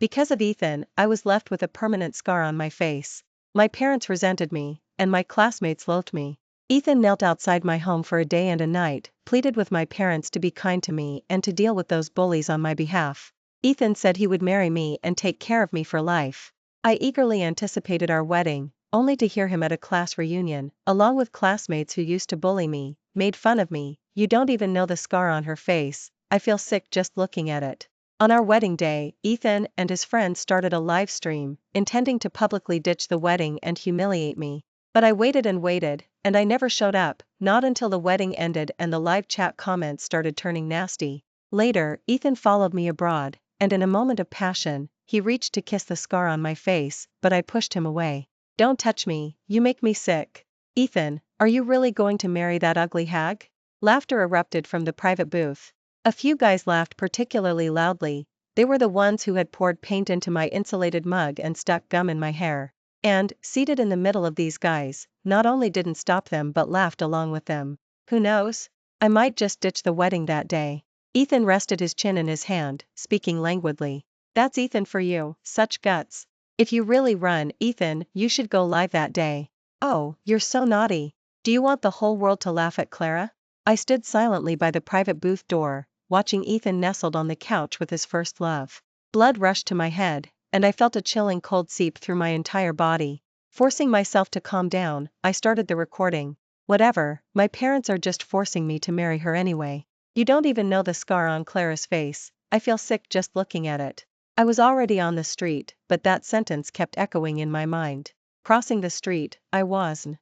Because of Ethan, I was left with a permanent scar on my face. My parents resented me, and my classmates loathed me. Ethan knelt outside my home for a day and a night, pleaded with my parents to be kind to me and to deal with those bullies on my behalf. Ethan said he would marry me and take care of me for life. I eagerly anticipated our wedding, only to hear him at a class reunion, along with classmates who used to bully me, made fun of me. You don't even know the scar on her face. I feel sick just looking at it. On our wedding day, Ethan and his friends started a live stream, intending to publicly ditch the wedding and humiliate me. But I waited, and I never showed up, not until the wedding ended and the live chat comments started turning nasty. Later, Ethan followed me abroad, and in a moment of passion, he reached to kiss the scar on my face, but I pushed him away. Don't touch me, you make me sick. Ethan, are you really going to marry that ugly hag? Laughter erupted from the private booth. A few guys laughed particularly loudly. They were the ones who had poured paint into my insulated mug and stuck gum in my hair. And, seated in the middle of these guys, not only didn't stop them but laughed along with them. Who knows? I might just ditch the wedding that day. Ethan rested his chin in his hand, speaking languidly. That's Ethan for you, such guts. If you really run, Ethan, you should go live that day. Oh, you're so naughty. Do you want the whole world to laugh at Clara? I stood silently by the private booth door, watching Ethan nestled on the couch with his first love. Blood rushed to my head, and I felt a chilling cold seep through my entire body. Forcing myself to calm down, I started the recording. Whatever, my parents are just forcing me to marry her anyway. You don't even know the scar on Clara's face. I feel sick just looking at it. I was already on the street, but that sentence kept echoing in my mind. Crossing the street, I wasn't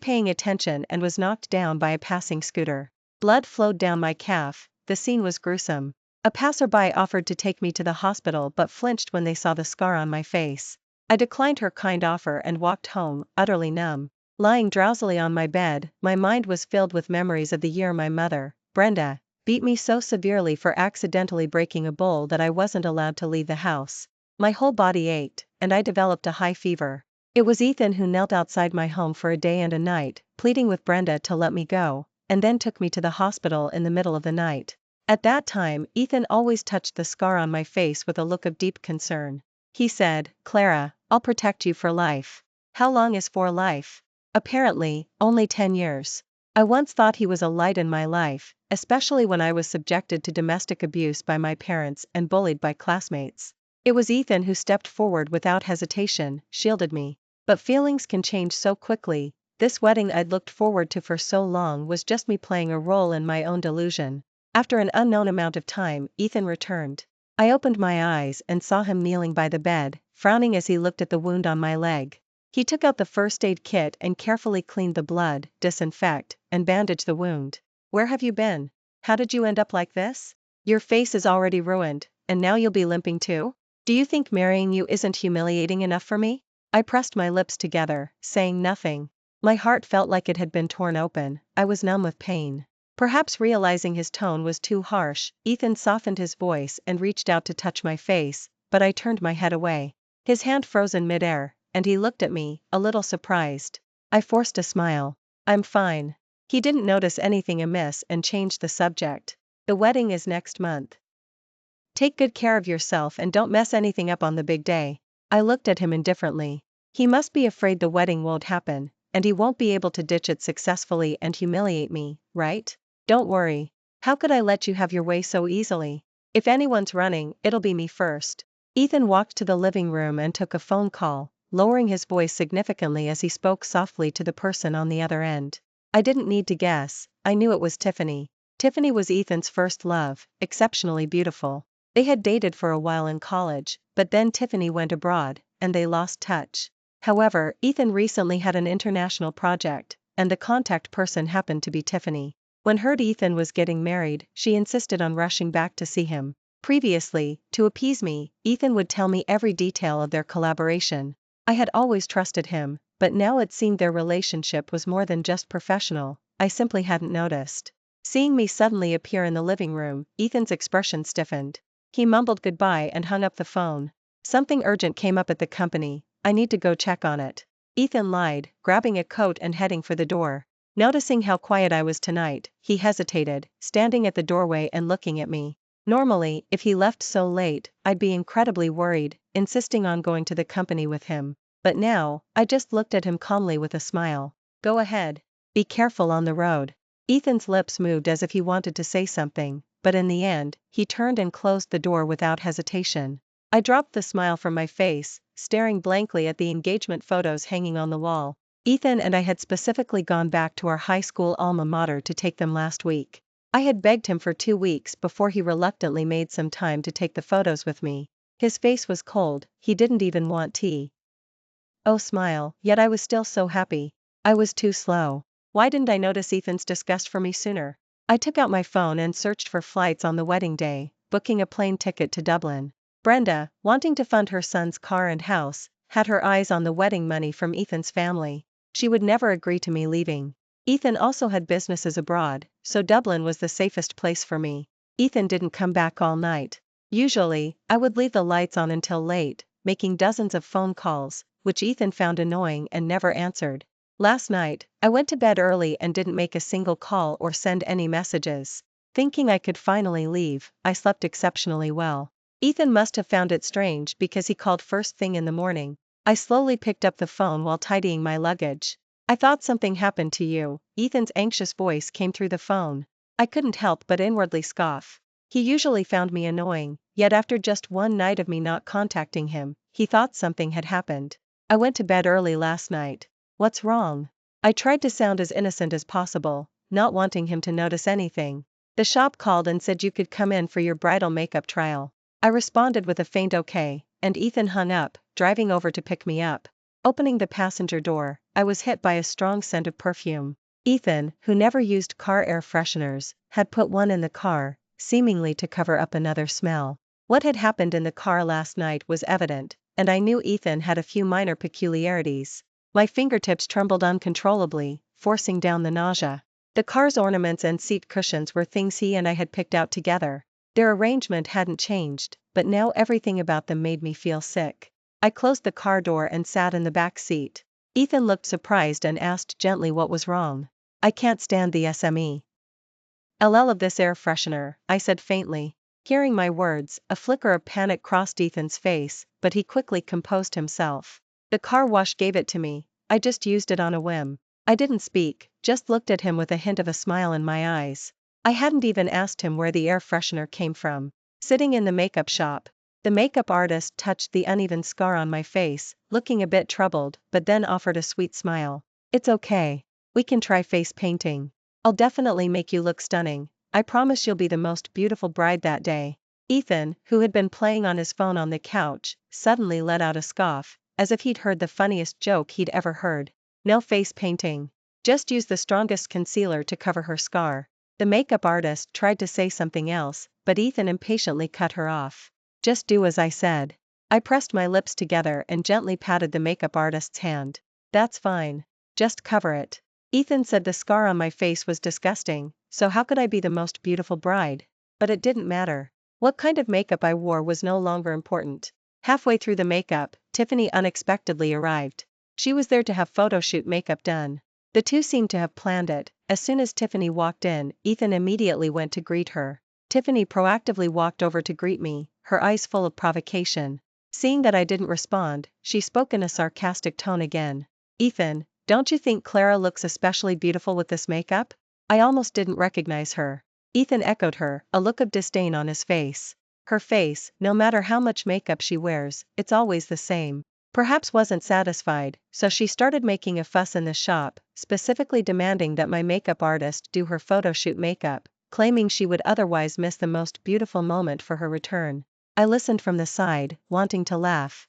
paying attention and was knocked down by a passing scooter. Blood flowed down my calf. The scene was gruesome. A passerby offered to take me to the hospital but flinched when they saw the scar on my face. I declined her kind offer and walked home, utterly numb. Lying drowsily on my bed, my mind was filled with memories of the year my mother, Brenda, beat me so severely for accidentally breaking a bowl that I wasn't allowed to leave the house. My whole body ached, and I developed a high fever. It was Ethan who knelt outside my home for a day and a night, pleading with Brenda to let me go, and then took me to the hospital in the middle of the night. At that time, Ethan always touched the scar on my face with a look of deep concern. He said, Clara, I'll protect you for life. How long is for life? Apparently, only 10 years. I once thought he was a light in my life, especially when I was subjected to domestic abuse by my parents and bullied by classmates. It was Ethan who stepped forward without hesitation, shielded me. But feelings can change so quickly. This wedding I'd looked forward to for so long was just me playing a role in my own delusion. After an unknown amount of time, Ethan returned. I opened my eyes and saw him kneeling by the bed, frowning as he looked at the wound on my leg. He took out the first aid kit and carefully cleaned the blood, disinfect, and bandage the wound. Where have you been? How did you end up like this? Your face is already ruined, and now you'll be limping too? Do you think marrying you isn't humiliating enough for me? I pressed my lips together, saying nothing. My heart felt like it had been torn open. I was numb with pain. Perhaps realizing his tone was too harsh, Ethan softened his voice and reached out to touch my face, but I turned my head away. His hand froze in midair, and he looked at me, a little surprised. I forced a smile. I'm fine. He didn't notice anything amiss and changed the subject. The wedding is next month. Take good care of yourself and don't mess anything up on the big day. I looked at him indifferently. He must be afraid the wedding won't happen, and he won't be able to ditch it successfully and humiliate me, right? Don't worry. How could I let you have your way so easily? If anyone's running, it'll be me first. Ethan walked to the living room and took a phone call, lowering his voice significantly as he spoke softly to the person on the other end. I didn't need to guess. I knew it was Tiffany. Tiffany was Ethan's first love, exceptionally beautiful. They had dated for a while in college, but then Tiffany went abroad, and they lost touch. However, Ethan recently had an international project, and the contact person happened to be Tiffany. When heard Ethan was getting married, she insisted on rushing back to see him. Previously, to appease me, Ethan would tell me every detail of their collaboration. I had always trusted him, but now it seemed their relationship was more than just professional. I simply hadn't noticed. Seeing me suddenly appear in the living room, Ethan's expression stiffened. He mumbled goodbye and hung up the phone. Something urgent came up at the company. I need to go check on it. Ethan lied, grabbing a coat and heading for the door. Noticing how quiet I was tonight, he hesitated, standing at the doorway and looking at me. Normally, if he left so late, I'd be incredibly worried, insisting on going to the company with him. But now, I just looked at him calmly with a smile. Go ahead. Be careful on the road. Ethan's lips moved as if he wanted to say something, but in the end, he turned and closed the door without hesitation. I dropped the smile from my face, staring blankly at the engagement photos hanging on the wall. Ethan and I had specifically gone back to our high school alma mater to take them last week. I had begged him for 2 weeks before he reluctantly made some time to take the photos with me. His face was cold, he didn't even want tea. Oh smile, yet I was still so happy. I was too slow. Why didn't I notice Ethan's disgust for me sooner? I took out my phone and searched for flights on the wedding day, booking a plane ticket to Dublin. Brenda, wanting to fund her son's car and house, had her eyes on the wedding money from Ethan's family. She would never agree to me leaving. Ethan also had businesses abroad, so Dublin was the safest place for me. Ethan didn't come back all night. Usually, I would leave the lights on until late, making dozens of phone calls, which Ethan found annoying and never answered. Last night, I went to bed early and didn't make a single call or send any messages. Thinking I could finally leave, I slept exceptionally well. Ethan must have found it strange because he called first thing in the morning. I slowly picked up the phone while tidying my luggage. I thought something happened to you. Ethan's anxious voice came through the phone. I couldn't help but inwardly scoff. He usually found me annoying, yet after just one night of me not contacting him, he thought something had happened. I went to bed early last night. What's wrong? I tried to sound as innocent as possible, not wanting him to notice anything. The shop called and said you could come in for your bridal makeup trial. I responded with a faint okay, and Ethan hung up, driving over to pick me up. Opening the passenger door, I was hit by a strong scent of perfume. Ethan, who never used car air fresheners, had put one in the car, seemingly to cover up another smell. What had happened in the car last night was evident, and I knew Ethan had a few minor peculiarities. My fingertips trembled uncontrollably, forcing down the nausea. The car's ornaments and seat cushions were things he and I had picked out together. Their arrangement hadn't changed, but now everything about them made me feel sick. I closed the car door and sat in the back seat. Ethan looked surprised and asked gently what was wrong. I can't stand the SME. LL of this air freshener, I said faintly. Hearing my words, a flicker of panic crossed Ethan's face, but he quickly composed himself. The car wash gave it to me. I just used it on a whim. I didn't speak, just looked at him with a hint of a smile in my eyes. I hadn't even asked him where the air freshener came from. Sitting in the makeup shop, the makeup artist touched the uneven scar on my face, looking a bit troubled, but then offered a sweet smile. It's okay. We can try face painting. I'll definitely make you look stunning. I promise you'll be the most beautiful bride that day. Ethan, who had been playing on his phone on the couch, suddenly let out a scoff, as if he'd heard the funniest joke he'd ever heard. No face painting. Just use the strongest concealer to cover her scar. The makeup artist tried to say something else, but Ethan impatiently cut her off. Just do as I said. I pressed my lips together and gently patted the makeup artist's hand. That's fine. Just cover it. Ethan said the scar on my face was disgusting, so how could I be the most beautiful bride? But it didn't matter. What kind of makeup I wore was no longer important. Halfway through the makeup, Tiffany unexpectedly arrived. She was there to have photo shoot makeup done. The two seemed to have planned it. As soon as Tiffany walked in, Ethan immediately went to greet her. Tiffany proactively walked over to greet me, her eyes full of provocation. Seeing that I didn't respond, she spoke in a sarcastic tone again. Ethan, don't you think Clara looks especially beautiful with this makeup? I almost didn't recognize her. Ethan echoed her, a look of disdain on his face. Her face, no matter how much makeup she wears, it's always the same. Perhaps wasn't satisfied, so she started making a fuss in the shop, specifically demanding that my makeup artist do her photo shoot makeup, claiming she would otherwise miss the most beautiful moment for her return. I listened from the side, wanting to laugh.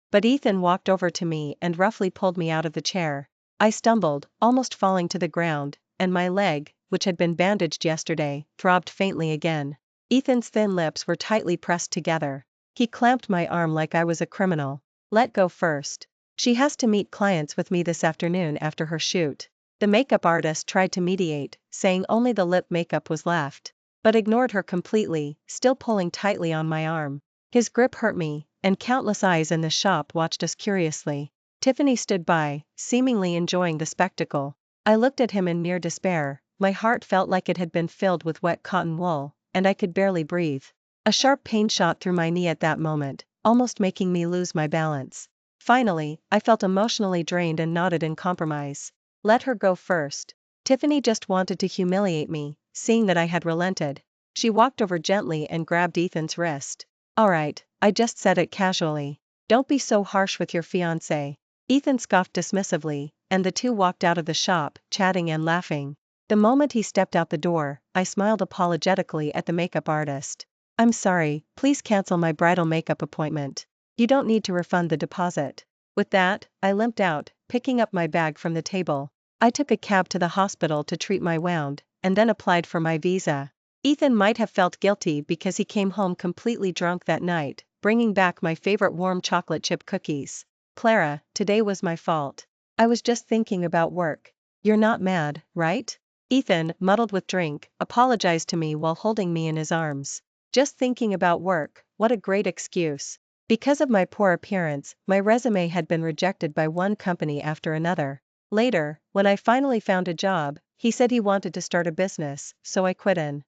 But Ethan walked over to me and roughly pulled me out of the chair. I stumbled, almost falling to the ground, and my leg, which had been bandaged yesterday, throbbed faintly again. Ethan's thin lips were tightly pressed together. He clamped my arm like I was a criminal. Let go first. She has to meet clients with me this afternoon after her shoot. The makeup artist tried to mediate, saying only the lip makeup was left, but ignored her completely, still pulling tightly on my arm. His grip hurt me, and countless eyes in the shop watched us curiously. Tiffany stood by, seemingly enjoying the spectacle. I looked at him in near despair. My heart felt like it had been filled with wet cotton wool, and I could barely breathe. A sharp pain shot through my knee at that moment, almost making me lose my balance. Finally, I felt emotionally drained and nodded in compromise. Let her go first. Tiffany just wanted to humiliate me, seeing that I had relented. She walked over gently and grabbed Ethan's wrist. Alright, I just said it casually. Don't be so harsh with your fiancé. Ethan scoffed dismissively, and the two walked out of the shop, chatting and laughing. The moment he stepped out the door, I smiled apologetically at the makeup artist. I'm sorry, please cancel my bridal makeup appointment. You don't need to refund the deposit. With that, I limped out, picking up my bag from the table. I took a cab to the hospital to treat my wound, and then applied for my visa. Ethan might have felt guilty because he came home completely drunk that night, bringing back my favorite warm chocolate chip cookies. Clara, today was my fault. I was just thinking about work. You're not mad, right? Ethan, muddled with drink, apologized to me while holding me in his arms. Just thinking about work, what a great excuse. Because of my poor appearance, my resume had been rejected by one company after another. Later, when I finally found a job, he said he wanted to start a business, so I quit and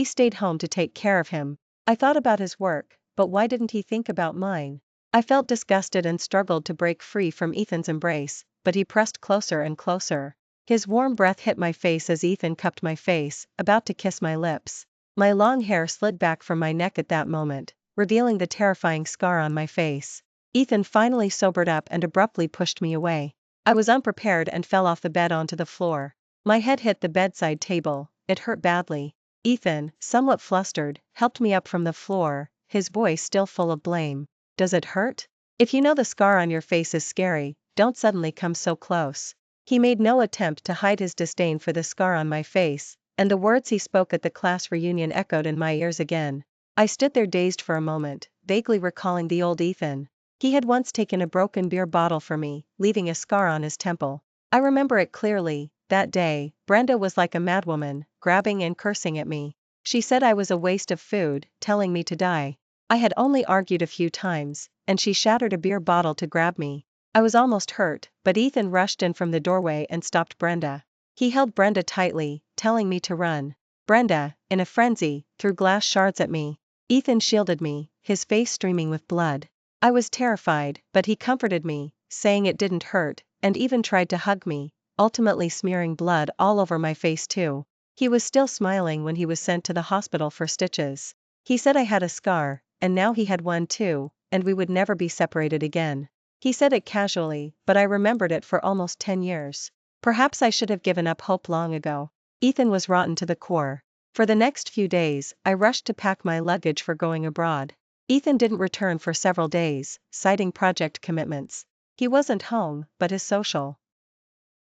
stayed home to take care of him. I thought about his work, but why didn't he think about mine? I felt disgusted and struggled to break free from Ethan's embrace, but he pressed closer and closer. His warm breath hit my face as Ethan cupped my face, about to kiss my lips. My long hair slid back from my neck at that moment, revealing the terrifying scar on my face. Ethan finally sobered up and abruptly pushed me away. I was unprepared and fell off the bed onto the floor. My head hit the bedside table, it hurt badly. Ethan, somewhat flustered, helped me up from the floor, his voice still full of blame. Does it hurt? If you know the scar on your face is scary, don't suddenly come so close. He made no attempt to hide his disdain for the scar on my face, and the words he spoke at the class reunion echoed in my ears again. I stood there dazed for a moment, vaguely recalling the old Ethan. He had once taken a broken beer bottle for me, leaving a scar on his temple. I remember it clearly. That day, Brenda was like a madwoman, grabbing and cursing at me. She said I was a waste of food, telling me to die. I had only argued a few times, and she shattered a beer bottle to grab me. I was almost hurt, but Ethan rushed in from the doorway and stopped Brenda. He held Brenda tightly, telling me to run. Brenda, in a frenzy, threw glass shards at me. Ethan shielded me, his face streaming with blood. I was terrified, but he comforted me, saying it didn't hurt, and even tried to hug me, ultimately smearing blood all over my face too. He was still smiling when he was sent to the hospital for stitches. He said I had a scar, and now he had one too, and we would never be separated again. He said it casually, but I remembered it for almost 10 years. Perhaps I should have given up hope long ago. Ethan was rotten to the core. For the next few days, I rushed to pack my luggage for going abroad. Ethan didn't return for several days, citing project commitments. He wasn't home, but his social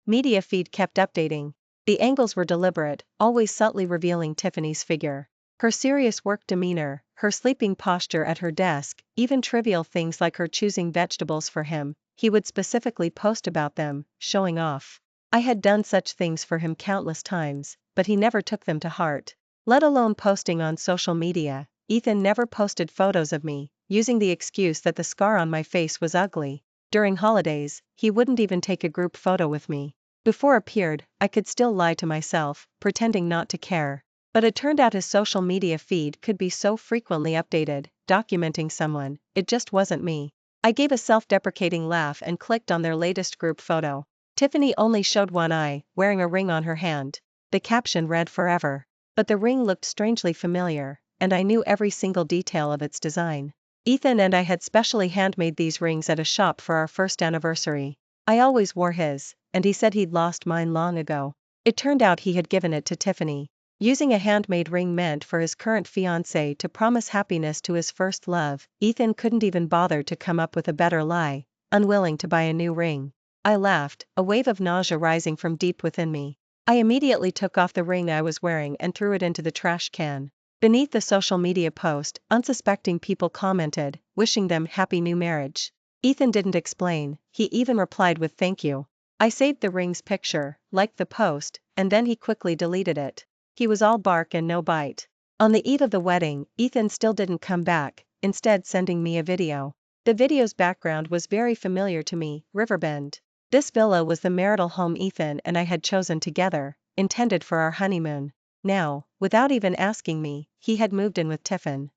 media feed kept updating. The angles were deliberate, always subtly revealing Tiffany's figure. Her serious work demeanor, her sleeping posture at her desk, even trivial things like her choosing vegetables for him, he would specifically post about them, showing off. I had done such things for him countless times, but he never took them to heart. Let alone posting on social media, Ethan never posted photos of me, using the excuse that the scar on my face was ugly. During holidays, he wouldn't even take a group photo with me. Before appeared, I could still lie to myself, pretending not to care. But it turned out his social media feed could be so frequently updated, documenting someone, it just wasn't me. I gave a self-deprecating laugh and clicked on their latest group photo. Tiffany only showed one eye, wearing a ring on her hand. The caption read forever. But the ring looked strangely familiar, and I knew every single detail of its design. Ethan and I had specially handmade these rings at a shop for our first anniversary. I always wore his, and he said he'd lost mine long ago. It turned out he had given it to Tiffany. Using a handmade ring meant for his current fiancée to promise happiness to his first love, Ethan couldn't even bother to come up with a better lie, unwilling to buy a new ring. I laughed, a wave of nausea rising from deep within me. I immediately took off the ring I was wearing and threw it into the trash can. Beneath the social media post, unsuspecting people commented, wishing them happy new marriage. Ethan didn't explain, he even replied with thank you. I saved the ring's picture, liked the post, and then he quickly deleted it. He was all bark and no bite. On the eve of the wedding, Ethan still didn't come back, instead sending me a video. The video's background was very familiar to me, Riverbend. This villa was the marital home Ethan and I had chosen together, intended for our honeymoon. Now, without even asking me, he had moved in with Tiffin.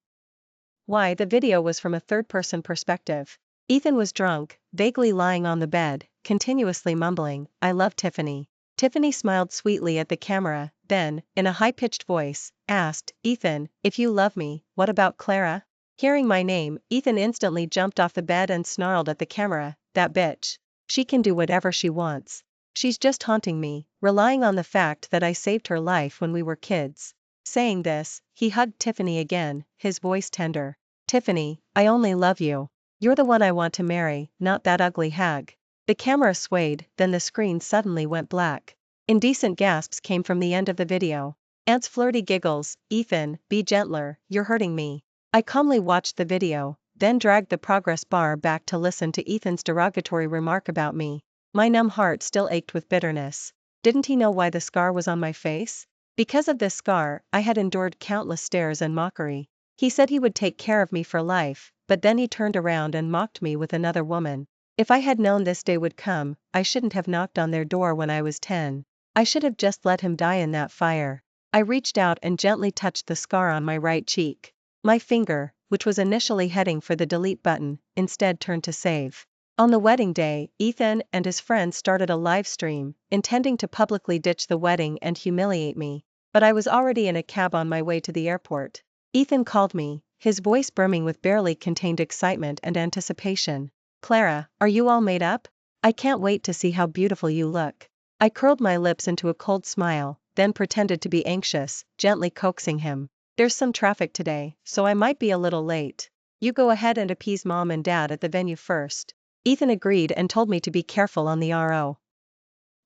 Why, the video was from a third-person perspective. Ethan was drunk, vaguely lying on the bed, continuously mumbling, "I love Tiffany." Tiffany smiled sweetly at the camera, then, in a high-pitched voice, asked, "Ethan, if you love me, what about Clara?" Hearing my name, Ethan instantly jumped off the bed and snarled at the camera, "That bitch. She can do whatever she wants. She's just haunting me, relying on the fact that I saved her life when we were kids." Saying this, he hugged Tiffany again, his voice tender. "Tiffany, I only love you. You're the one I want to marry, not that ugly hag." The camera swayed, then the screen suddenly went black. Indecent gasps came from the end of the video. Aunt's flirty giggles, "Ethan, be gentler, you're hurting me." I calmly watched the video, then dragged the progress bar back to listen to Ethan's derogatory remark about me. My numb heart still ached with bitterness. Didn't he know why the scar was on my face? Because of this scar, I had endured countless stares and mockery. He said he would take care of me for life, but then he turned around and mocked me with another woman. If I had known this day would come, I shouldn't have knocked on their door when I was 10. I should have just let him die in that fire. I reached out and gently touched the scar on my right cheek. My finger, which was initially heading for the delete button, instead turned to save. On the wedding day, Ethan and his friends started a live stream, intending to publicly ditch the wedding and humiliate me. But I was already in a cab on my way to the airport. Ethan called me, his voice brimming with barely contained excitement and anticipation. "Clara, are you all made up? I can't wait to see how beautiful you look." I curled my lips into a cold smile, then pretended to be anxious, gently coaxing him. "There's some traffic today, so I might be a little late. You go ahead and appease Mom and Dad at the venue first." Ethan agreed and told me to be careful on the RO.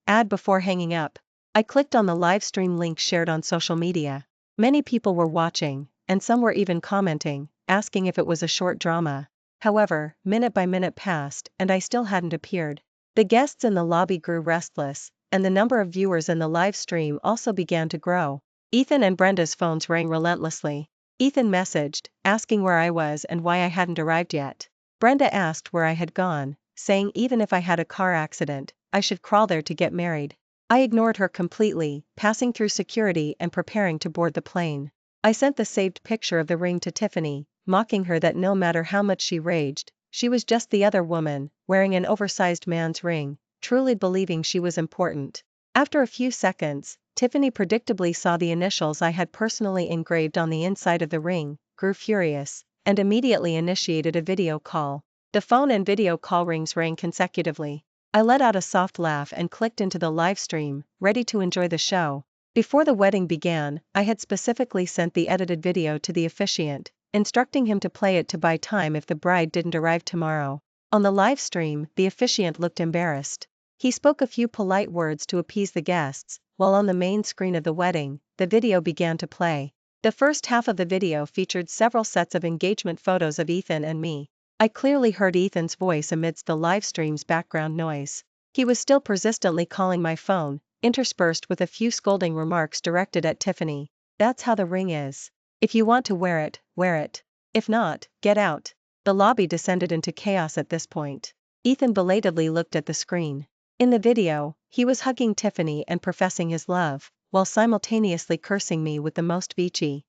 Ad before hanging up. I clicked on the live stream link shared on social media. Many people were watching, and some were even commenting, asking if it was a short drama. However, minute by minute passed, and I still hadn't appeared. The guests in the lobby grew restless, and the number of viewers in the live stream also began to grow. Ethan and Brenda's phones rang relentlessly. Ethan messaged, asking where I was and why I hadn't arrived yet. Brenda asked where I had gone, saying even if I had a car accident, I should crawl there to get married. I ignored her completely, passing through security and preparing to board the plane. I sent the saved picture of the ring to Tiffany, mocking her that no matter how much she raged, she was just the other woman, wearing an oversized man's ring, truly believing she was important. After a few seconds, Tiffany predictably saw the initials I had personally engraved on the inside of the ring, grew furious, and immediately initiated a video call. The phone and video call rings rang consecutively. I let out a soft laugh and clicked into the live stream, ready to enjoy the show. Before the wedding began, I had specifically sent the edited video to the officiant, instructing him to play it to buy time if the bride didn't arrive tomorrow. On the live stream, the officiant looked embarrassed. He spoke a few polite words to appease the guests, while on the main screen of the wedding, the video began to play. The first half of the video featured several sets of engagement photos of Ethan and me. I clearly heard Ethan's voice amidst the live stream's background noise. He was still persistently calling my phone, interspersed with a few scolding remarks directed at Tiffany. "That's how the ring is. If you want to wear it, wear it. If not, get out." The lobby descended into chaos at this point. Ethan belatedly looked at the screen. In the video, he was hugging Tiffany and professing his love, while simultaneously cursing me with the most Vici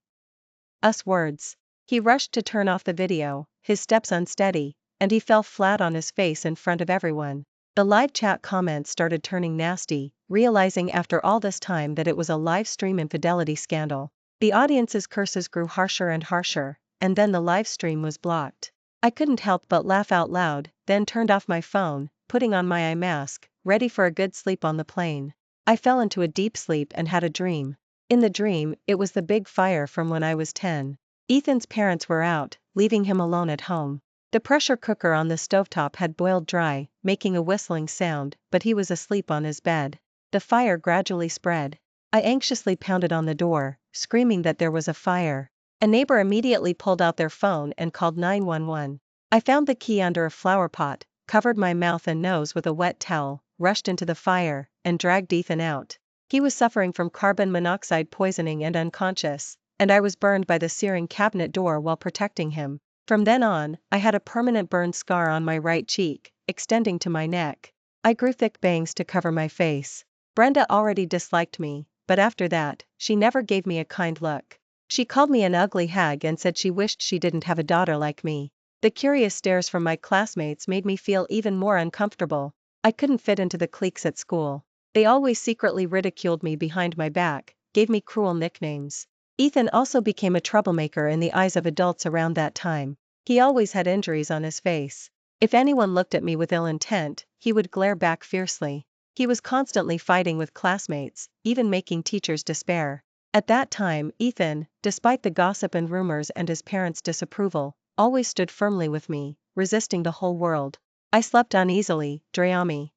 us words. He rushed to turn off the video, his steps unsteady, and he fell flat on his face in front of everyone. The live chat comments started turning nasty, realizing after all this time that it was a live stream infidelity scandal. The audience's curses grew harsher and harsher, and then the live stream was blocked. I couldn't help but laugh out loud, then turned off my phone, putting on my eye mask, ready for a good sleep on the plane. I fell into a deep sleep and had a dream. In the dream, it was the big fire from when I was 10. Ethan's parents were out, leaving him alone at home. The pressure cooker on the stovetop had boiled dry, making a whistling sound, but he was asleep on his bed. The fire gradually spread. I anxiously pounded on the door, screaming that there was a fire. A neighbor immediately pulled out their phone and called 911. I found the key under a flower pot, covered my mouth and nose with a wet towel, rushed into the fire, and dragged Ethan out. He was suffering from carbon monoxide poisoning and unconscious, and I was burned by the searing cabinet door while protecting him. From then on, I had a permanent burn scar on my right cheek, extending to my neck. I grew thick bangs to cover my face. Brenda already disliked me, but after that, she never gave me a kind look. She called me an ugly hag and said she wished she didn't have a daughter like me. The curious stares from my classmates made me feel even more uncomfortable. I couldn't fit into the cliques at school. They always secretly ridiculed me behind my back, gave me cruel nicknames. Ethan also became a troublemaker in the eyes of adults around that time. He always had injuries on his face. If anyone looked at me with ill intent, he would glare back fiercely. He was constantly fighting with classmates, even making teachers despair. At that time, Ethan, despite the gossip and rumors and his parents' disapproval, always stood firmly with me, resisting the whole world. I slept uneasily, dreaming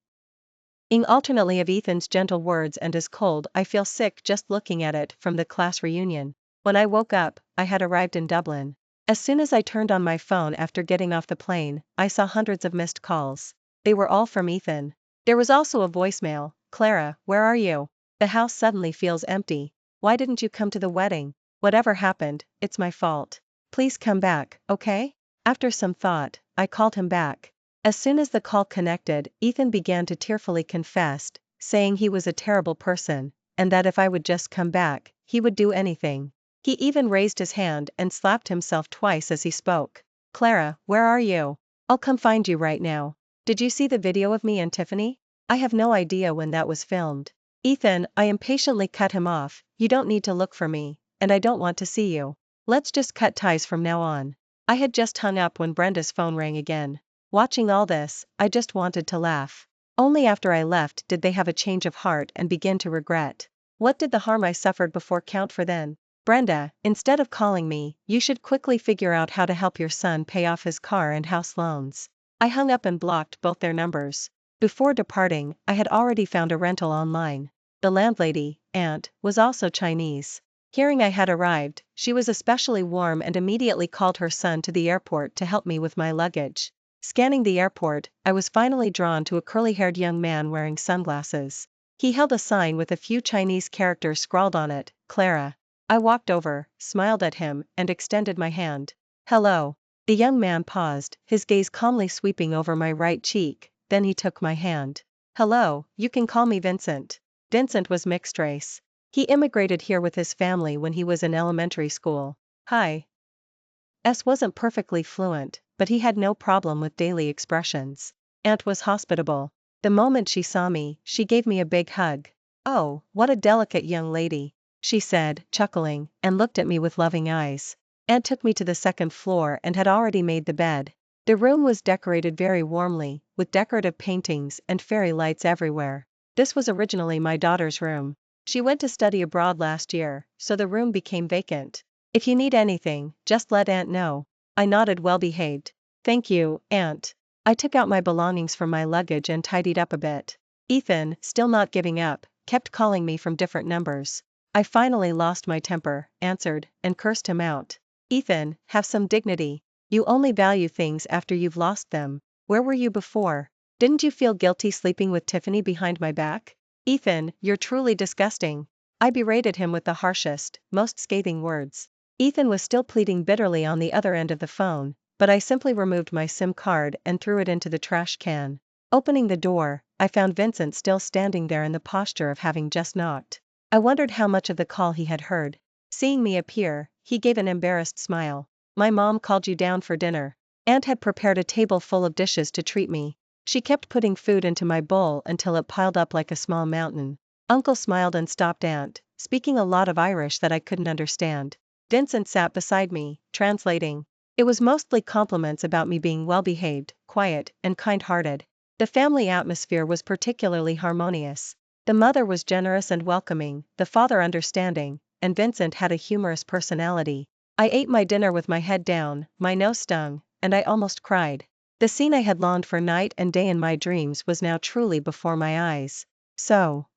alternately of Ethan's gentle words and his cold "I feel sick just looking at it" from the class reunion. When I woke up, I had arrived in Dublin. As soon as I turned on my phone after getting off the plane, I saw hundreds of missed calls. They were all from Ethan. There was also a voicemail: "Clara, where are you? The house suddenly feels empty. Why didn't you come to the wedding? Whatever happened, it's my fault. Please come back, okay?" After some thought, I called him back. As soon as the call connected, Ethan began to tearfully confess, saying he was a terrible person, and that if I would just come back, he would do anything. He even raised his hand and slapped himself twice as he spoke. "Clara, where are you? I'll come find you right now. Did you see the video of me and Tiffany? I have no idea when that was filmed." "Ethan," I impatiently cut him off, "you don't need to look for me, and I don't want to see you. Let's just cut ties from now on." I had just hung up when Brenda's phone rang again. Watching all this, I just wanted to laugh. Only after I left did they have a change of heart and begin to regret. What did the harm I suffered before count for then? "Brenda, instead of calling me, you should quickly figure out how to help your son pay off his car and house loans." I hung up and blocked both their numbers. Before departing, I had already found a rental online. The landlady, Aunt, was also Chinese. Hearing I had arrived, she was especially warm and immediately called her son to the airport to help me with my luggage. Scanning the airport, I was finally drawn to a curly-haired young man wearing sunglasses. He held a sign with a few Chinese characters scrawled on it: "Clara." I walked over, smiled at him, and extended my hand. "Hello." The young man paused, his gaze calmly sweeping over my right cheek, then he took my hand. "Hello, you can call me Vincent." Vincent was mixed race. He immigrated here with his family when he was in elementary school. "Hi." Wasn't perfectly fluent, but he had no problem with daily expressions. Aunt was hospitable. The moment she saw me, she gave me a big hug. "Oh, what a delicate young lady," she said, chuckling, and looked at me with loving eyes. Aunt took me to the second floor and had already made the bed. The room was decorated very warmly, with decorative paintings and fairy lights everywhere. This was originally my daughter's room. She went to study abroad last year, so the room became vacant. "If you need anything, just let Aunt know." I nodded, well behaved. "Thank you, Aunt." I took out my belongings from my luggage and tidied up a bit. Ethan, still not giving up, kept calling me from different numbers. I finally lost my temper, answered, and cursed him out. "Ethan, have some dignity. You only value things after you've lost them. Where were you before? Didn't you feel guilty sleeping with Tiffany behind my back? Ethan, you're truly disgusting." I berated him with the harshest, most scathing words. Ethan was still pleading bitterly on the other end of the phone, but I simply removed my SIM card and threw it into the trash can. Opening the door, I found Vincent still standing there in the posture of having just knocked. I wondered how much of the call he had heard. Seeing me appear, he gave an embarrassed smile. "My mom called you down for dinner." Aunt had prepared a table full of dishes to treat me. She kept putting food into my bowl until it piled up like a small mountain. Uncle smiled and stopped Aunt, speaking a lot of Irish that I couldn't understand. Vincent sat beside me, translating. It was mostly compliments about me being well-behaved, quiet, and kind-hearted. The family atmosphere was particularly harmonious. The mother was generous and welcoming, the father understanding, and Vincent had a humorous personality. I ate my dinner with my head down, my nose stung, and I almost cried. The scene I had longed for night and day in my dreams was now truly before my eyes. So,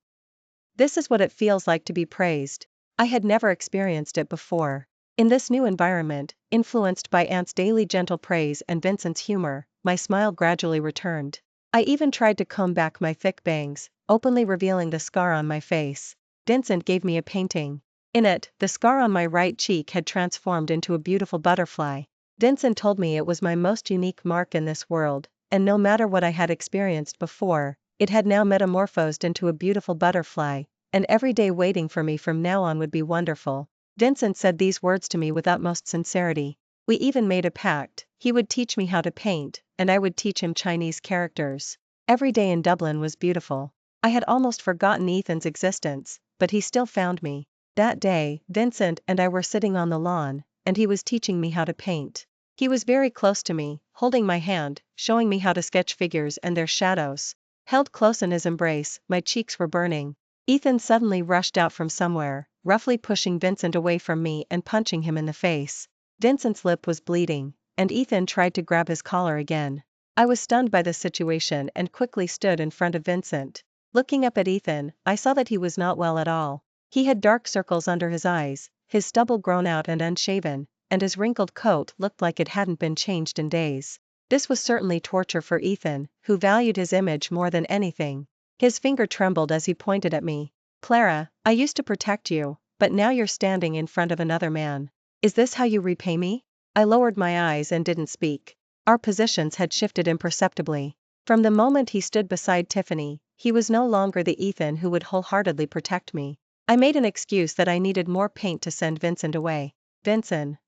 this is what it feels like to be praised. I had never experienced it before. In this new environment, influenced by Aunt's daily gentle praise and Vincent's humor, my smile gradually returned. I even tried to comb back my thick bangs, openly revealing the scar on my face. Vincent gave me a painting. In it, the scar on my right cheek had transformed into a beautiful butterfly. Vincent told me it was my most unique mark in this world, and no matter what I had experienced before, it had now metamorphosed into a beautiful butterfly, and every day waiting for me from now on would be wonderful. Vincent said these words to me with utmost sincerity. We even made a pact: he would teach me how to paint, and I would teach him Chinese characters. Every day in Dublin was beautiful. I had almost forgotten Ethan's existence, but he still found me. That day, Vincent and I were sitting on the lawn, and he was teaching me how to paint. He was very close to me, holding my hand, showing me how to sketch figures and their shadows. Held close in his embrace, my cheeks were burning. Ethan suddenly rushed out from somewhere, roughly pushing Vincent away from me and punching him in the face. Vincent's lip was bleeding, and Ethan tried to grab his collar again. I was stunned by the situation and quickly stood in front of Vincent. Looking up at Ethan, I saw that he was not well at all. He had dark circles under his eyes, his stubble grown out and unshaven, and his wrinkled coat looked like it hadn't been changed in days. This was certainly torture for Ethan, who valued his image more than anything. His finger trembled as he pointed at me. "Clara, I used to protect you, but now you're standing in front of another man. Is this how you repay me?" I lowered my eyes and didn't speak. Our positions had shifted imperceptibly. From the moment he stood beside Tiffany, he was no longer the Ethan who would wholeheartedly protect me. I made an excuse that I needed more paint to send Vincent away. Vincent.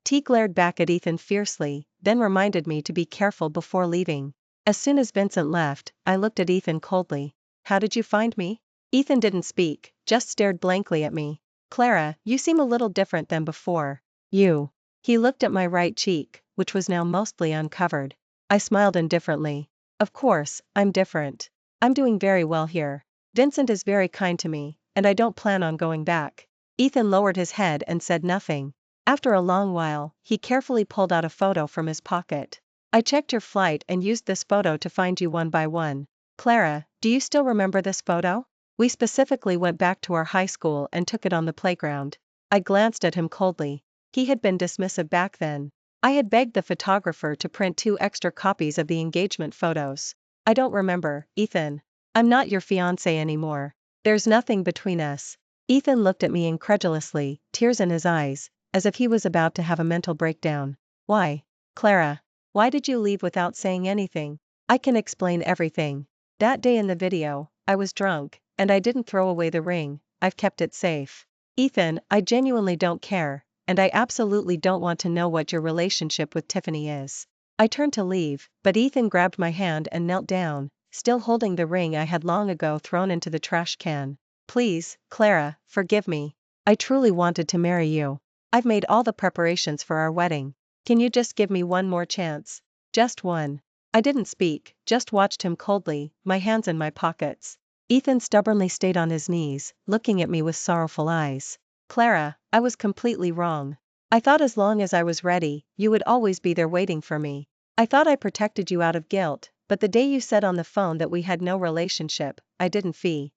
T glared back at Ethan fiercely, then reminded me to be careful before leaving. As soon as Vincent left, I looked at Ethan coldly. "How did you find me?" Ethan didn't speak, just stared blankly at me. "Clara, you seem a little different than before. You." He looked at my right cheek, which was now mostly uncovered. I smiled indifferently. "Of course, I'm different. I'm doing very well here. Vincent is very kind to me, and I don't plan on going back." Ethan lowered his head and said nothing. After a long while, he carefully pulled out a photo from his pocket. "I checked your flight and used this photo to find you one by one. Clara, do you still remember this photo? We specifically went back to our high school and took it on the playground." I glanced at him coldly. He had been dismissive back then. I had begged the photographer to print 2 extra copies of the engagement photos. "I don't remember, Ethan. I'm not your fiancé anymore. There's nothing between us." Ethan looked at me incredulously, tears in his eyes, as if he was about to have a mental breakdown. "Why? Clara, why did you leave without saying anything?" "I can explain everything. That day in the video, I was drunk, and I didn't throw away the ring. I've kept it safe." "Ethan, I genuinely don't care, and I absolutely don't want to know what your relationship with Tiffany is." I turned to leave, but Ethan grabbed my hand and knelt down, still holding the ring I had long ago thrown into the trash can. "Please, Clara, forgive me. I truly wanted to marry you. I've made all the preparations for our wedding. Can you just give me one more chance? Just one?" I didn't speak, just watched him coldly, my hands in my pockets. Ethan stubbornly stayed on his knees, looking at me with sorrowful eyes. "Clara, I was completely wrong. I thought as long as I was ready, you would always be there waiting for me. I thought I protected you out of guilt, but the day you said on the phone that we had no relationship, I didn't feel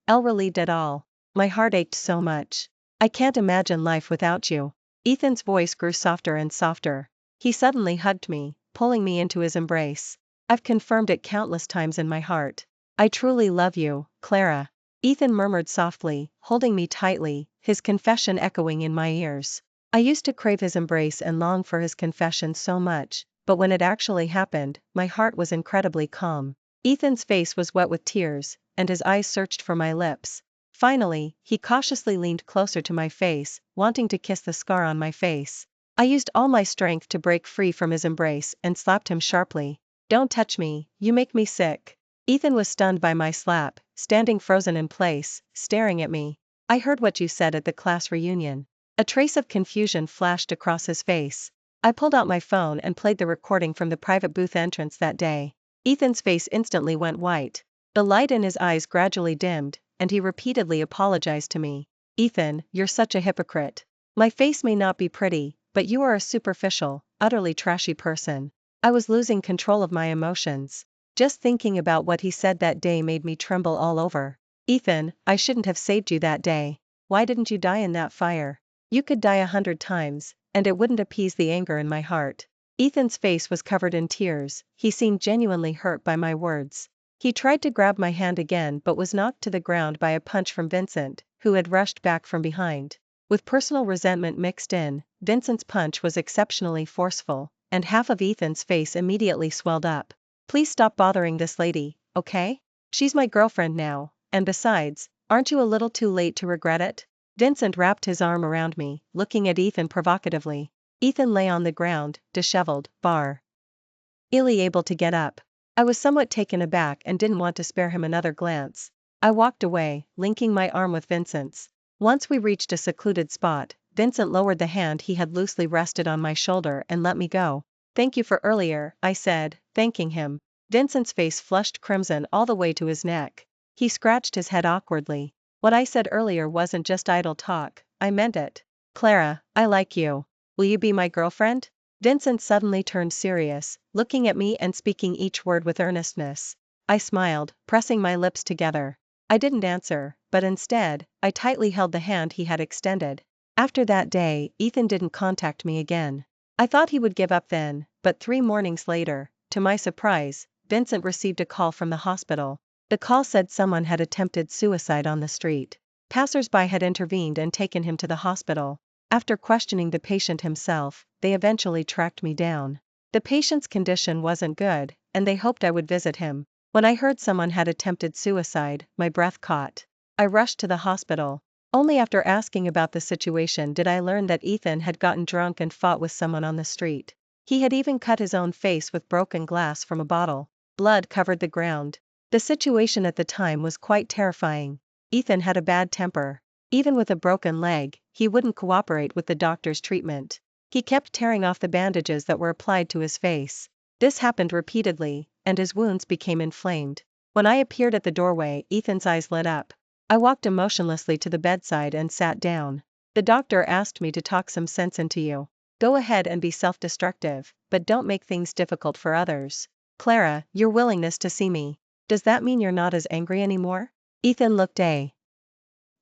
relieved at all. My heart ached so much. I can't imagine life without you." Ethan's voice grew softer and softer. He suddenly hugged me, pulling me into his embrace. "I've confirmed it countless times in my heart. I truly love you, Clara." Ethan murmured softly, holding me tightly, his confession echoing in my ears. I used to crave his embrace and long for his confession so much, but when it actually happened, my heart was incredibly calm. Ethan's face was wet with tears, and his eyes searched for my lips. Finally, he cautiously leaned closer to my face, wanting to kiss the scar on my face. I used all my strength to break free from his embrace and slapped him sharply. "Don't touch me, you make me sick." Ethan was stunned by my slap, standing frozen in place, staring at me. "I heard what you said at the class reunion." A trace of confusion flashed across his face. I pulled out my phone and played the recording from the private booth entrance that day. Ethan's face instantly went white. The light in his eyes gradually dimmed, and he repeatedly apologized to me. "Ethan, you're such a hypocrite. My face may not be pretty, but you are a superficial, utterly trashy person." I was losing control of my emotions. Just thinking about what he said that day made me tremble all over. "Ethan, I shouldn't have saved you that day. Why didn't you die in that fire? You could die 100 times, and it wouldn't appease the anger in my heart." Ethan's face was covered in tears, he seemed genuinely hurt by my words. He tried to grab my hand again but was knocked to the ground by a punch from Vincent, who had rushed back from behind. With personal resentment mixed in, Vincent's punch was exceptionally forceful, and half of Ethan's face immediately swelled up. "Please stop bothering this lady, okay? She's my girlfriend now, and besides, Aren't you a little too late to regret it? Vincent wrapped his arm around me, looking at Ethan provocatively. Ethan lay on the ground, disheveled, barely able to get up. I was somewhat taken aback and didn't want to spare him another glance. I walked away, linking my arm with Vincent's. Once we reached a secluded spot, Vincent lowered the hand he had loosely rested on my shoulder and let me go. Thank you for earlier, I said, thanking him. Vincent's face flushed crimson all the way to his neck. He scratched his head awkwardly. What I said earlier wasn't just idle talk, I meant it. Clara, I like you. Will you be my girlfriend? Vincent suddenly turned serious, looking at me and speaking each word with earnestness. I smiled, pressing my lips together. I didn't answer, but instead, I tightly held the hand he had extended. After that day, Ethan didn't contact me again. I thought he would give up then, but 3 mornings later, to my surprise, Vincent received a call from the hospital. The call said someone had attempted suicide on the street. Passers-by had intervened and taken him to the hospital. After questioning the patient himself, they eventually tracked me down. The patient's condition wasn't good, and they hoped I would visit him. When I heard someone had attempted suicide, my breath caught. I rushed to the hospital. Only after asking about the situation did I learn that Ethan had gotten drunk and fought with someone on the street. He had even cut his own face with broken glass from a bottle. Blood covered the ground. The situation at the time was quite terrifying. Ethan had a bad temper. Even with a broken leg, he wouldn't cooperate with the doctor's treatment. He kept tearing off the bandages that were applied to his face. This happened repeatedly, and his wounds became inflamed. When I appeared at the doorway, Ethan's eyes lit up. I walked emotionlessly to the bedside and sat down. The doctor asked me to talk some sense into you. Go ahead and be self-destructive, but don't make things difficult for others. Clara, your willingness to see me. Does that mean you're not as angry anymore? Ethan looked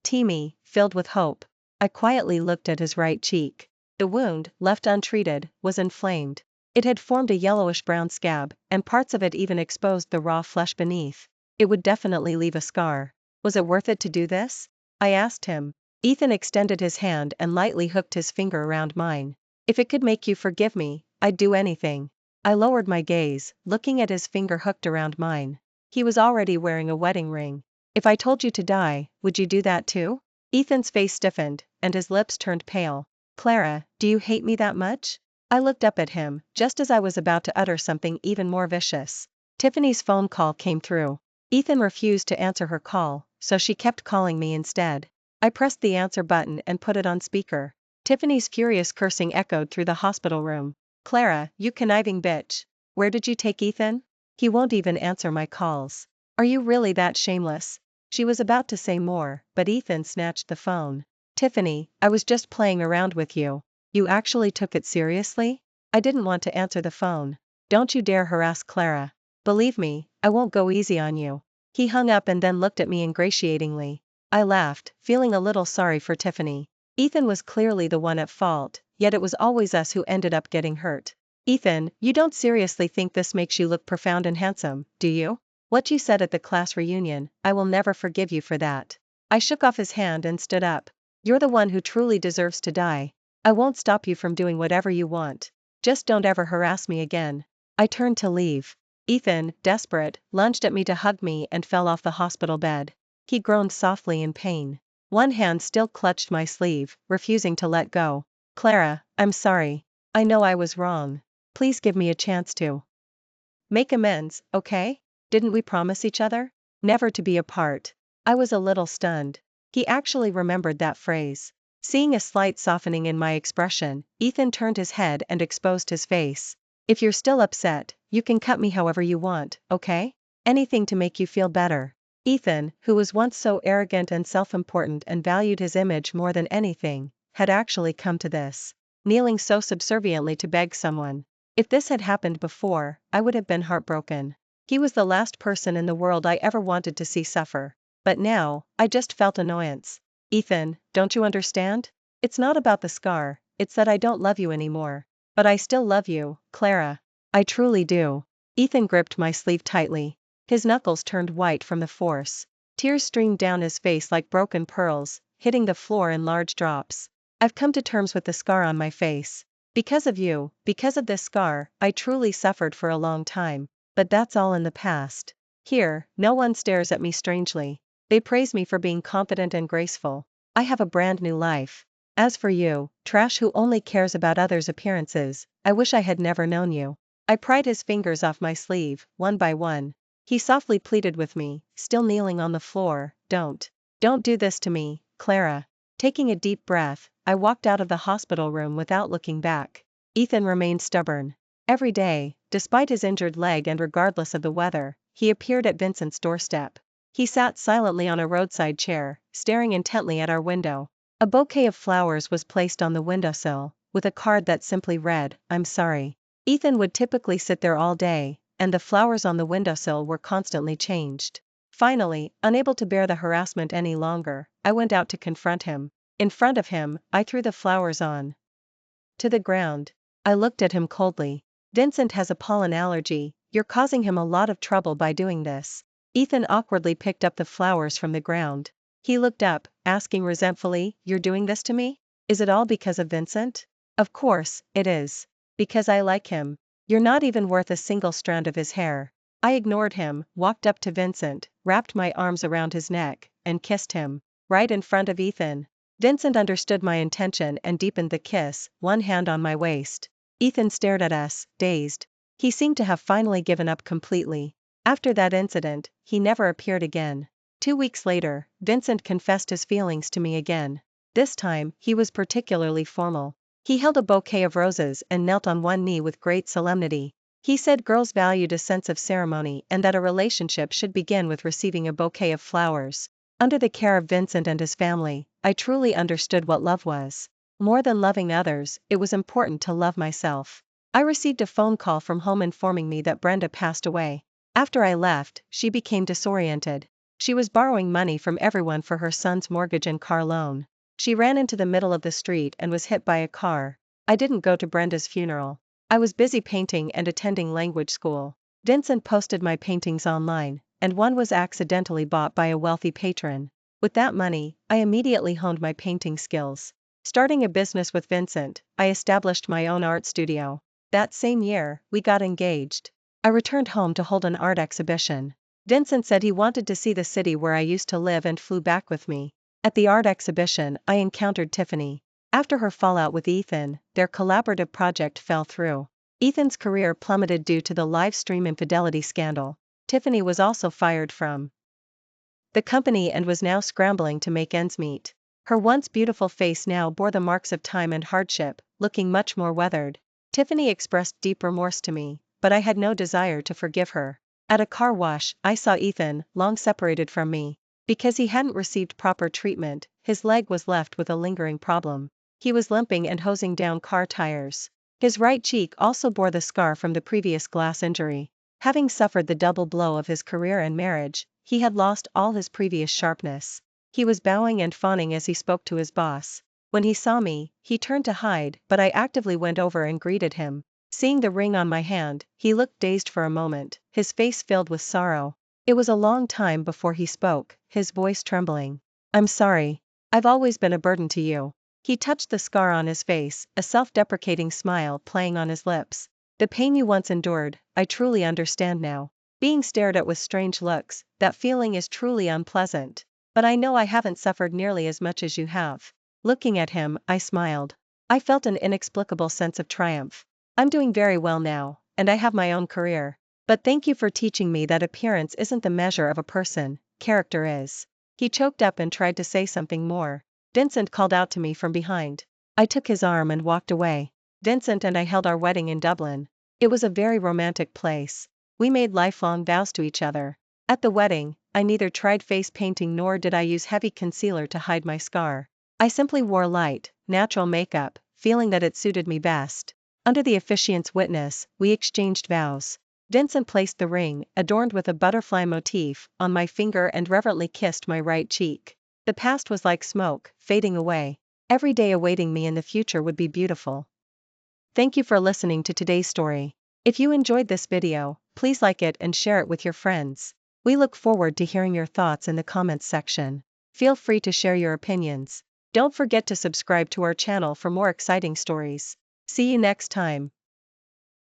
teamy, filled with hope. I quietly looked at his right cheek. The wound, left untreated, was inflamed. It had formed a yellowish-brown scab, and parts of it even exposed the raw flesh beneath. It would definitely leave a scar. Was it worth it to do this? I asked him. Ethan extended his hand and lightly hooked his finger around mine. If it could make you forgive me, I'd do anything. I lowered my gaze, looking at his finger hooked around mine. He was already wearing a wedding ring. If I told you to die, would you do that too? Ethan's face stiffened, and his lips turned pale. Clara, do you hate me that much? I looked up at him, just as I was about to utter something even more vicious. Tiffany's phone call came through. Ethan refused to answer her call, so she kept calling me instead. I pressed the answer button and put it on speaker. Tiffany's furious cursing echoed through the hospital room. Clara, you conniving bitch. Where did you take Ethan? He won't even answer my calls. Are you really that shameless? She was about to say more, but Ethan snatched the phone. Tiffany, I was just playing around with you. You actually took it seriously? I didn't want to answer the phone. Don't you dare harass Clara. Believe me, I won't go easy on you. He hung up and then looked at me ingratiatingly. I laughed, feeling a little sorry for Tiffany. Ethan was clearly the one at fault, yet it was always us who ended up getting hurt. Ethan, you don't seriously think this makes you look profound and handsome, do you? What you said at the class reunion, I will never forgive you for that. I shook off his hand and stood up. You're the one who truly deserves to die. I won't stop you from doing whatever you want. Just don't ever harass me again. I turned to leave. Ethan, desperate, lunged at me to hug me and fell off the hospital bed. He groaned softly in pain. One hand still clutched my sleeve, refusing to let go. Clara, I'm sorry. I know I was wrong. Please give me a chance to make amends, okay? Didn't we promise each other? Never to be apart. I was a little stunned. He actually remembered that phrase. Seeing a slight softening in my expression, Ethan turned his head and exposed his face. If you're still upset, you can cut me however you want, okay? Anything to make you feel better. Ethan, who was once so arrogant and self-important and valued his image more than anything, had actually come to this. Kneeling so subserviently to beg someone. If this had happened before, I would have been heartbroken. He was the last person in the world I ever wanted to see suffer. But now, I just felt annoyance. Ethan, don't you understand? It's not about the scar, it's that I don't love you anymore. But I still love you, Clara. I truly do. Ethan gripped my sleeve tightly. His knuckles turned white from the force. Tears streamed down his face like broken pearls, hitting the floor in large drops. I've come to terms with the scar on my face. Because of you, because of this scar, I truly suffered for a long time. But that's all in the past. Here, no one stares at me strangely. They praise me for being confident and graceful. I have a brand new life. As for you, trash who only cares about others' appearances, I wish I had never known you. I pried his fingers off my sleeve, one by one. He softly pleaded with me, still kneeling on the floor, don't do this to me, Clara. Taking a deep breath, I walked out of the hospital room without looking back. Ethan remained stubborn. Every day, despite his injured leg and regardless of the weather, he appeared at Vincent's doorstep. He sat silently on a roadside chair, staring intently at our window. A bouquet of flowers was placed on the windowsill, with a card that simply read, "I'm sorry." Ethan would typically sit there all day, and the flowers on the windowsill were constantly changed. Finally, unable to bear the harassment any longer, I went out to confront him. In front of him, I threw the flowers on to the ground. I looked at him coldly. Vincent has a pollen allergy, you're causing him a lot of trouble by doing this. Ethan awkwardly picked up the flowers from the ground. He looked up, asking resentfully, "You're doing this to me? Is it all because of Vincent?" "Of course, it is. Because I like him. You're not even worth a single strand of his hair." I ignored him, walked up to Vincent, wrapped my arms around his neck, and kissed him. Right in front of Ethan. Vincent understood my intention and deepened the kiss, one hand on my waist. Ethan stared at us, dazed. He seemed to have finally given up completely. After that incident, he never appeared again. 2 weeks later, Vincent confessed his feelings to me again. This time, he was particularly formal. He held a bouquet of roses and knelt on one knee with great solemnity. He said girls valued a sense of ceremony and that a relationship should begin with receiving a bouquet of flowers. Under the care of Vincent and his family, I truly understood what love was. More than loving others, it was important to love myself. I received a phone call from home informing me that Brenda passed away. After I left, she became disoriented. She was borrowing money from everyone for her son's mortgage and car loan. She ran into the middle of the street and was hit by a car. I didn't go to Brenda's funeral. I was busy painting and attending language school. Vincent posted my paintings online, and one was accidentally bought by a wealthy patron. With that money, I immediately honed my painting skills. Starting a business with Vincent, I established my own art studio. That same year, we got engaged. I returned home to hold an art exhibition. Vincent said he wanted to see the city where I used to live and flew back with me. At the art exhibition, I encountered Tiffany. After her fallout with Ethan, their collaborative project fell through. Ethan's career plummeted due to the live stream infidelity scandal. Tiffany was also fired from the company and was now scrambling to make ends meet. Her once beautiful face now bore the marks of time and hardship, looking much more weathered. Tiffany expressed deep remorse to me, but I had no desire to forgive her. At a car wash, I saw Ethan, long separated from me. Because he hadn't received proper treatment, his leg was left with a lingering problem. He was limping and hosing down car tires. His right cheek also bore the scar from the previous glass injury. Having suffered the double blow of his career and marriage, he had lost all his previous sharpness. He was bowing and fawning as he spoke to his boss. When he saw me, he turned to hide, but I actively went over and greeted him. Seeing the ring on my hand, he looked dazed for a moment, his face filled with sorrow. It was a long time before he spoke, his voice trembling. "I'm sorry. I've always been a burden to you." He touched the scar on his face, a self-deprecating smile playing on his lips. "The pain you once endured, I truly understand now. Being stared at with strange looks, that feeling is truly unpleasant. But I know I haven't suffered nearly as much as you have." Looking at him, I smiled. I felt an inexplicable sense of triumph. "I'm doing very well now, and I have my own career. But thank you for teaching me that appearance isn't the measure of a person, character is." He choked up and tried to say something more. Vincent called out to me from behind. I took his arm and walked away. Vincent and I held our wedding in Dublin. It was a very romantic place. We made lifelong vows to each other. At the wedding, I neither tried face painting nor did I use heavy concealer to hide my scar. I simply wore light, natural makeup, feeling that it suited me best. Under the officiant's witness, we exchanged vows. Vincent placed the ring, adorned with a butterfly motif, on my finger and reverently kissed my right cheek. The past was like smoke, fading away. Every day awaiting me in the future would be beautiful. Thank you for listening to today's story. If you enjoyed this video, please like it and share it with your friends. We look forward to hearing your thoughts in the comments section. Feel free to share your opinions. Don't forget to subscribe to our channel for more exciting stories. See you next time.